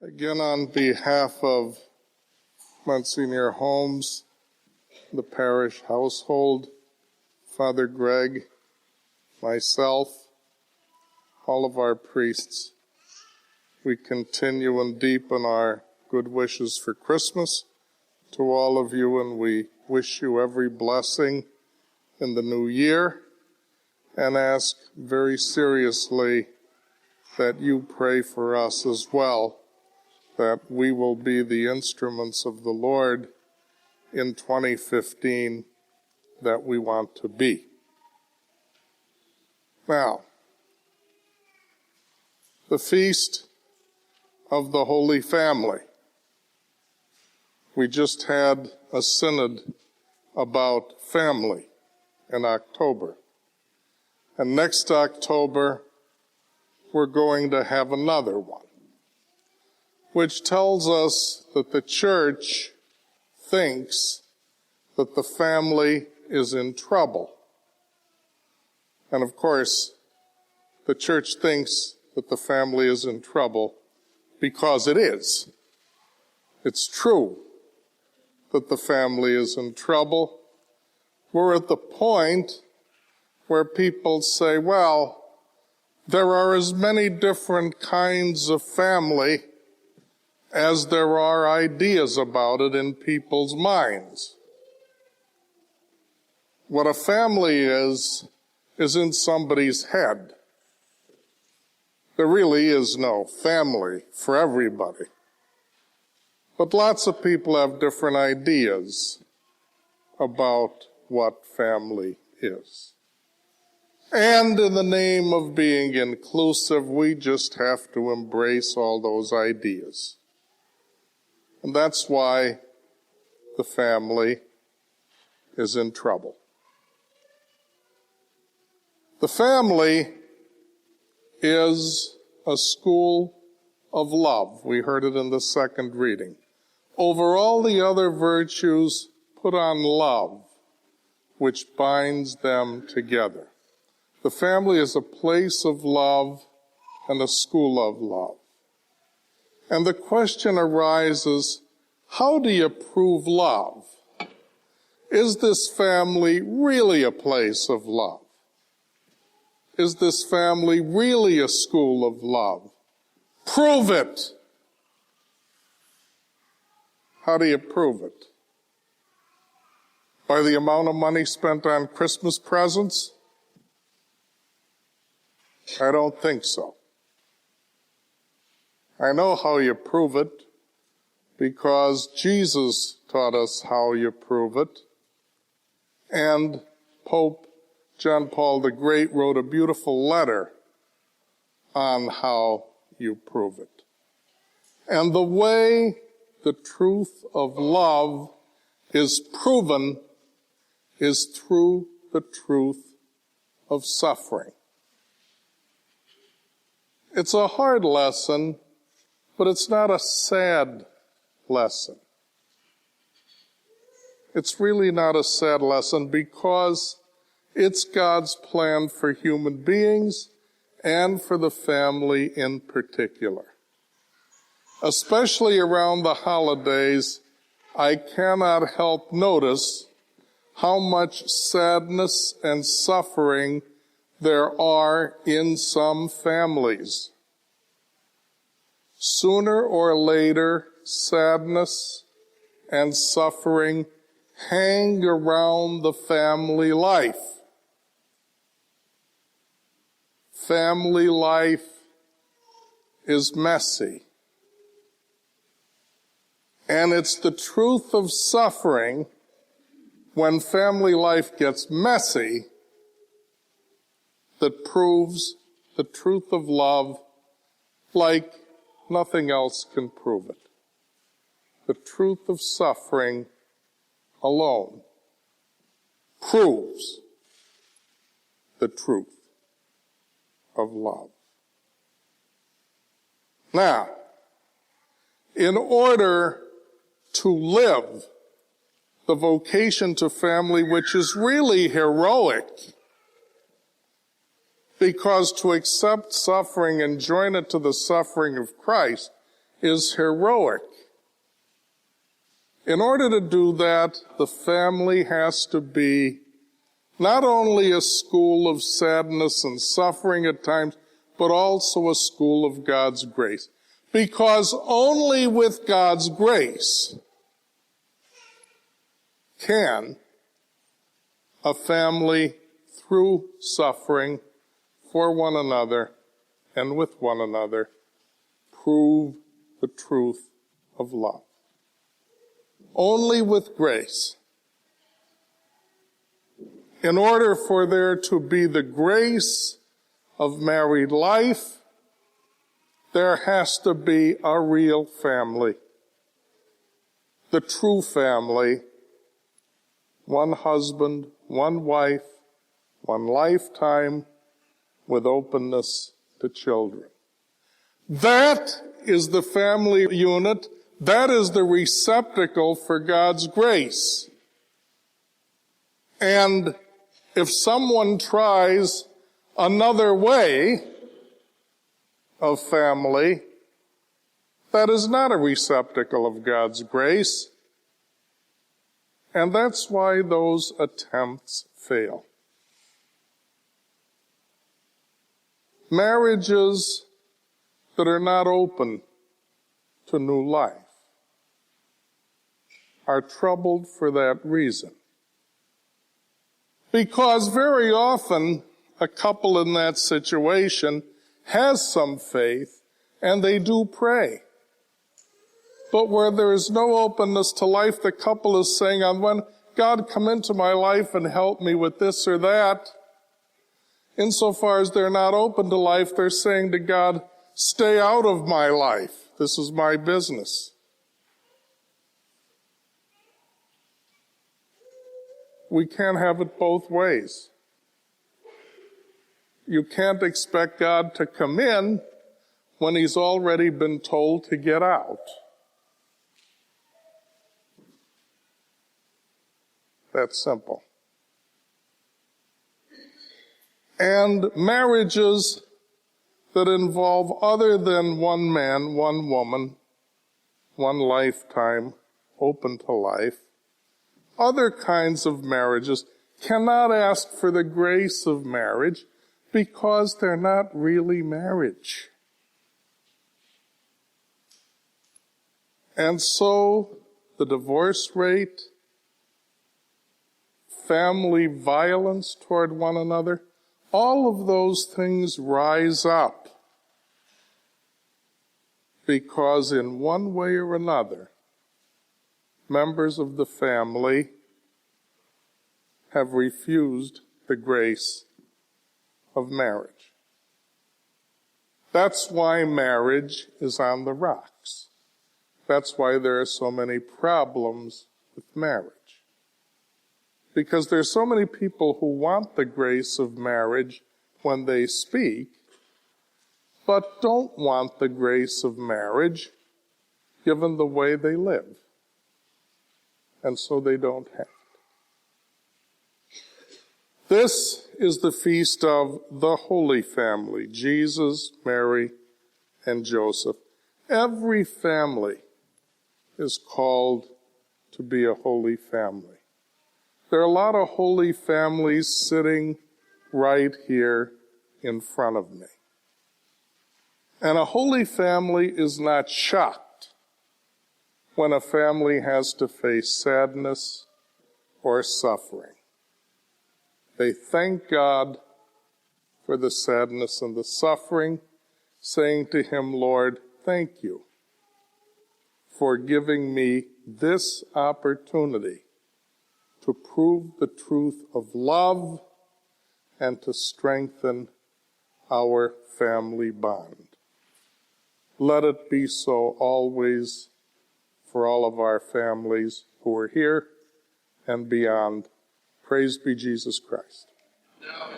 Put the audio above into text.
Again, on behalf of Monsignor Holmes, the parish household, Father Greg, myself, all of our priests, we continue and deepen our good wishes for Christmas to all of you, and we wish you every blessing in the new year, and ask very seriously that you pray for us as well, that we will be the instruments of the Lord in 2015 that we want to be. Now, the Feast of the Holy Family. We just had a synod about family in October. And next October, we're going to have another one, which tells us that the church thinks that the family is in trouble. And of course, the church thinks that the family is in trouble because it is. It's true that the family is in trouble. We're at the point where people say, well, there are as many different kinds of family as there are ideas about it in people's minds. What a family is in somebody's head. There really is no family for everybody. But lots of people have different ideas about what family is. And in the name of being inclusive, we just have to embrace all those ideas. And that's why the family is in trouble. The family is a school of love. We heard it in the second reading. Over all the other virtues, put on love, which binds them together. The family is a place of love and a school of love. And the question arises, how do you prove love? Is this family really a place of love? Is this family really a school of love? Prove it. How do you prove it? By the amount of money spent on Christmas presents? I don't think so. I know how you prove it, because Jesus taught us how you prove it. And Pope John Paul the Great wrote a beautiful letter on how you prove it. And the way the truth of love is proven is through the truth of suffering. It's a hard lesson, but it's not a sad lesson. It's really not a sad lesson because it's God's plan for human beings and for the family in particular. Especially around the holidays, I cannot help notice how much sadness and suffering there are in some families. Sooner or later, sadness and suffering hang around the family life. Family life is messy. And it's the truth of suffering when family life gets messy that proves the truth of love like nothing else can prove it. The truth of suffering alone proves the truth of love. Now, in order to live the vocation to family, which is really heroic, because to accept suffering and join it to the suffering of Christ is heroic. In order to do that, the family has to be not only a school of sadness and suffering at times, but also a school of God's grace. Because only with God's grace can a family, through suffering for one another and with one another, prove the truth of love. Only with grace. In order for there to be the grace of married life, there has to be a real family. The true family. One husband, one wife, one lifetime, with openness to children. That is the family unit. That is the receptacle for God's grace. And if someone tries another way of family, that is not a receptacle of God's grace. And that's why those attempts fail. Marriages that are not open to new life are troubled for that reason. Because very often a couple in that situation has some faith and they do pray. But where there is no openness to life, the couple is saying, on one, God, come into my life and help me with this or that. Insofar as they're not open to life, they're saying to God, stay out of my life. This is my business. We can't have it both ways. You can't expect God to come in when he's already been told to get out. That's simple. And marriages that involve other than one man, one woman, one lifetime, open to life, other kinds of marriages cannot ask for the grace of marriage because they're not really marriage. And so the divorce rate, family violence toward one another, all of those things rise up because in one way or another, members of the family have refused the grace of marriage. That's why marriage is on the rocks. That's why there are so many problems with marriage. Because there's so many people who want the grace of marriage when they speak, but don't want the grace of marriage given the way they live. And so they don't have it. This is the feast of the Holy Family, Jesus, Mary, and Joseph. Every family is called to be a holy family. There are a lot of holy families sitting right here in front of me. And a holy family is not shocked when a family has to face sadness or suffering. They thank God for the sadness and the suffering, saying to him, Lord, thank you for giving me this opportunity to prove the truth of love and to strengthen our family bond. Let it be so always for all of our families who are here and beyond. Praise be Jesus Christ. Now